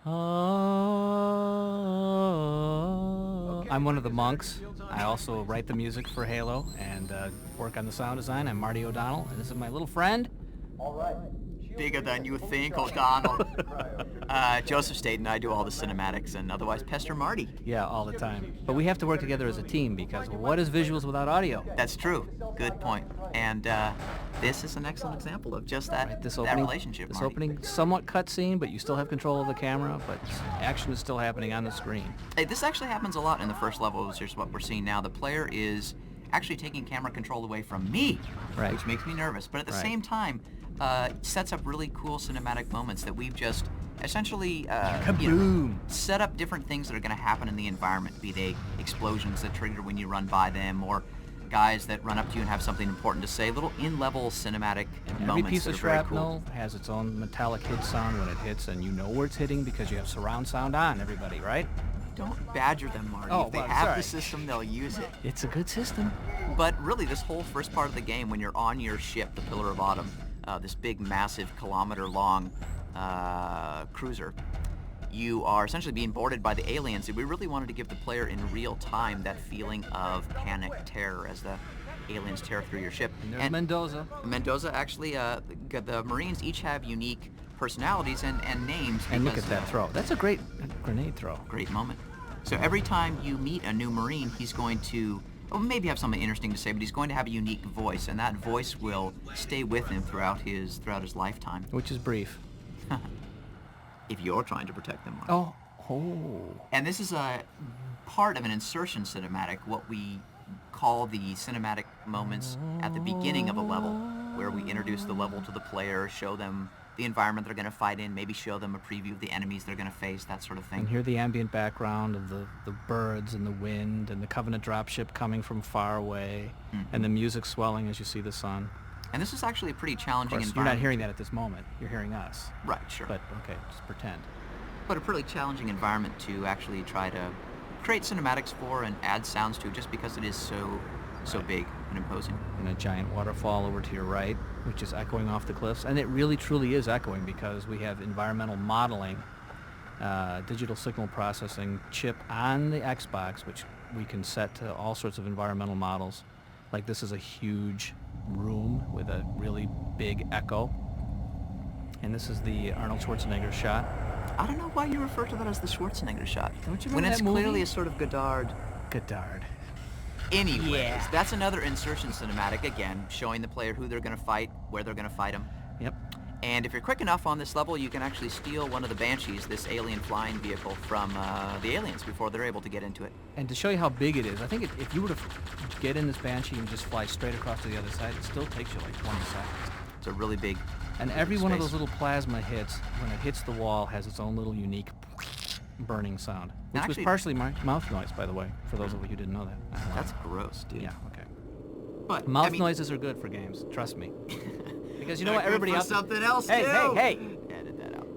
I'm one of the monks. I also write the music for Halo and work on the sound design. I'm Marty O'Donnell, and this is my little friend. Bigger than you think, O'Donnell. Joseph Staten, I do all the cinematics and otherwise pester Marty. Yeah, all the time. But we have to work together as a team because, well, what is visuals without audio? That's true. Good point. And this is an excellent example of just that, Right, that relationship, This Marty. opening, somewhat cutscene, but you still have control of the camera, but action is still happening on the screen. Hey, this actually happens a lot in the first level, which is what we're seeing now. The player is actually taking camera control away from me, Right. which makes me nervous. But at the Right. same time, sets up really cool cinematic moments that we've just essentially Kaboom! set up different things that are going to happen in the environment, be they explosions that trigger when you run by them, or guys that run up to you and have something important to say, little in-level cinematic Every moments piece that of are very shrapnel cool. has its own metallic hit sound when it hits, and you know where it's hitting because you have surround sound on, everybody, right? Don't badger them, Marty. Oh, if they well, have sorry. the system, they'll use it. It's a good system. But really, this whole first part of the game, when you're on your ship, the Pillar of Autumn, this big, massive, kilometer-long cruiser, you are essentially being boarded by the aliens, and we really wanted to give the player in real time that feeling of panic, terror, as the aliens tear through your ship. And there's Mendoza. Mendoza, actually, the Marines each have unique personalities and names. And look because, at that throw. That's a great grenade throw. Great moment. So every time you meet a new Marine, he's going to, well, maybe have something interesting to say, but he's going to have a unique voice, and that voice will stay with him throughout his lifetime. Which is brief. If you're trying to protect them. Marty. Oh. And this is a part of an insertion cinematic, what we call the cinematic moments at the beginning of a level, where we introduce the level to the player, show them the environment they're going to fight in, maybe show them a preview of the enemies they're going to face, that sort of thing. And hear the ambient background of the birds and the wind and the Covenant dropship coming from far away, and the music swelling as you see the sun. And this is actually a pretty Of challenging course, you're environment. not hearing that at this moment. You're hearing us. Right, sure. But, okay, just pretend. But a pretty challenging environment to actually try to create cinematics for and add sounds to, just because it is so big and imposing. And a giant waterfall over to your right, which is echoing off the cliffs. And it really, truly is echoing because we have environmental modeling, digital signal processing chip on the Xbox, which we can set to all sorts of environmental models. Like this is a huge room with a really big echo. And this is the Arnold Schwarzenegger shot. I don't know why you refer to that as the Schwarzenegger shot. Don't you when remember it's that movie? clearly a sort of Godard. Godard. Anyways, Yeah. that's another insertion cinematic, again, showing the player who they're going to fight, where they're going to fight them. Yep. And if you're quick enough on this level, you can actually steal one of the Banshees, this alien flying vehicle, from the aliens before they're able to get into it. And to show you how big it is, I think if you were to get in this Banshee and just fly straight across to the other side, it still takes you like 20 seconds. It's a really big... And every one of those little plasma hits, when it hits the wall, has its own little unique burning sound. Which was actually- partially my mouth noise, by the way, for those of you who didn't know that. That's gross, dude. Yeah, okay. But, Mouth I mean, noises are good for games, trust me. Because you know they're what, everybody good for else... something else, Hey, too. hey, Edit that out.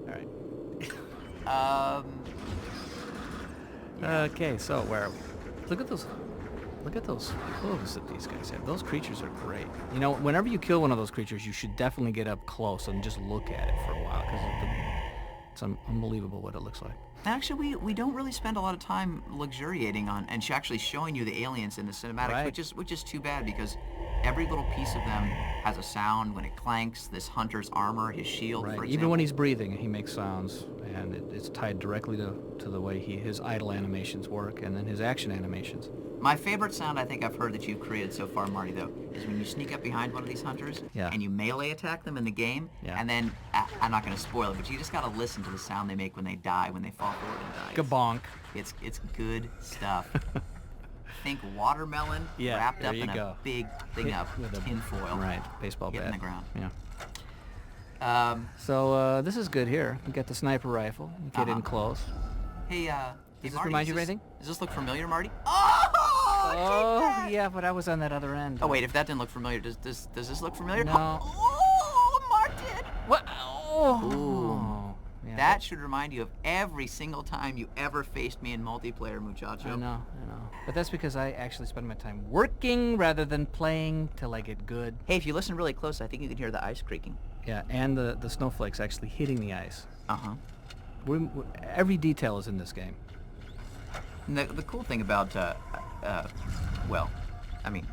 All right. Yeah. Okay, so where are we? Look at those hooves that these guys have. Those creatures are great. You know, whenever you kill one of those creatures, you should definitely get up close and just look at it for a while, because it's unbelievable what it looks like. Actually, we don't really spend a lot of time luxuriating on and actually showing you the aliens in the cinematics, Right. which is too bad, because every little piece of them has a sound when it clanks. This hunter's armor, his shield, Right. for Even example. when he's breathing, he makes sounds, and it's tied directly to the way his idle animations work, and then his action animations. My favorite sound I think I've heard that you've created so far, Marty, though, is when you sneak up behind one of these hunters Yeah. and you melee attack them in the game, Yeah. and then, I'm not going to spoil it, but you just got to listen to the sound they make when they die, when they fall forward and die. Gabonk. It's good stuff. Think watermelon Yeah, wrapped there up you in go. a big thing of With a- tin foil. Right, baseball Hitting bat. the ground. Yeah. So this is good here. You get the sniper rifle. You get in close. Hey, Does this Marty, remind you of anything? Does this look familiar, Marty? Oh, take that! Yeah, but I was on that other end. Oh wait, if that didn't look familiar, does this look familiar? No. Oh, Martin! What? Oh. Ooh. Yeah, That should remind you of every single time you ever faced me in multiplayer, muchacho. I know. But that's because I actually spend my time working rather than playing till I get good. Hey, if you listen really close, I think you can hear the ice creaking. Yeah, and the snowflakes actually hitting the ice. Uh-huh. Every detail is in this game. And the cool thing about, well, I mean,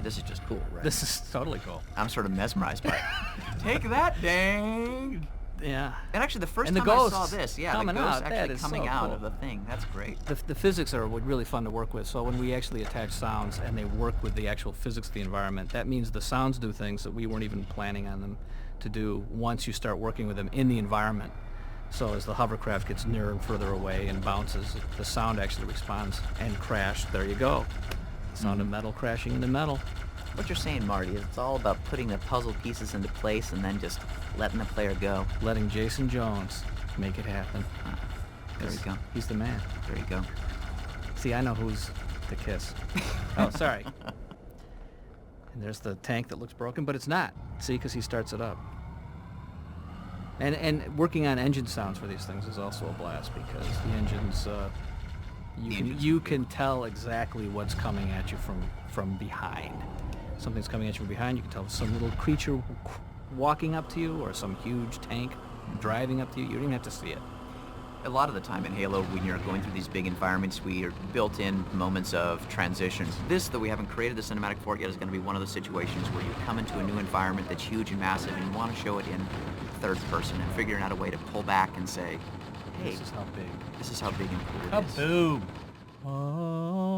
this is just cool, right? This is totally cool. I'm sort of mesmerized by it. Take that, dang! Yeah. And actually, the first And the time I saw ghosts this, the coming ghosts out, that actually is coming so out cool. of the thing. That's great. The physics are really fun to work with. So when we actually attach sounds and they work with the actual physics of the environment, that means the sounds do things that we weren't even planning on them to do once you start working with them in the environment. So as the hovercraft gets nearer and further away and bounces, the sound actually responds. And crash, there you go. Sound of metal crashing into metal. What you're saying, Marty, is it's all about putting the puzzle pieces into place and then just letting the player go. Letting Jason Jones make it happen. There you go. He's the man. There you go. See, I know who's the kiss. Oh, sorry. And there's the tank that looks broken, but it's not. See, because he starts it up. And working on engine sounds for these things is also a blast because the engines, you can tell exactly what's coming at you from behind. Something's coming at you from behind. You can tell some little creature walking up to you or some huge tank driving up to you. You don't even have to see it. A lot of the time in Halo, when you're going through these big environments, we are built in moments of transition. This, though we haven't created the cinematic for it yet, is going to be one of those situations where you come into a new environment that's huge and massive and you want to show it in third person and figuring out a way to pull back and say, hey, This is how big. this is how big and cool it is. Kaboom! Oh.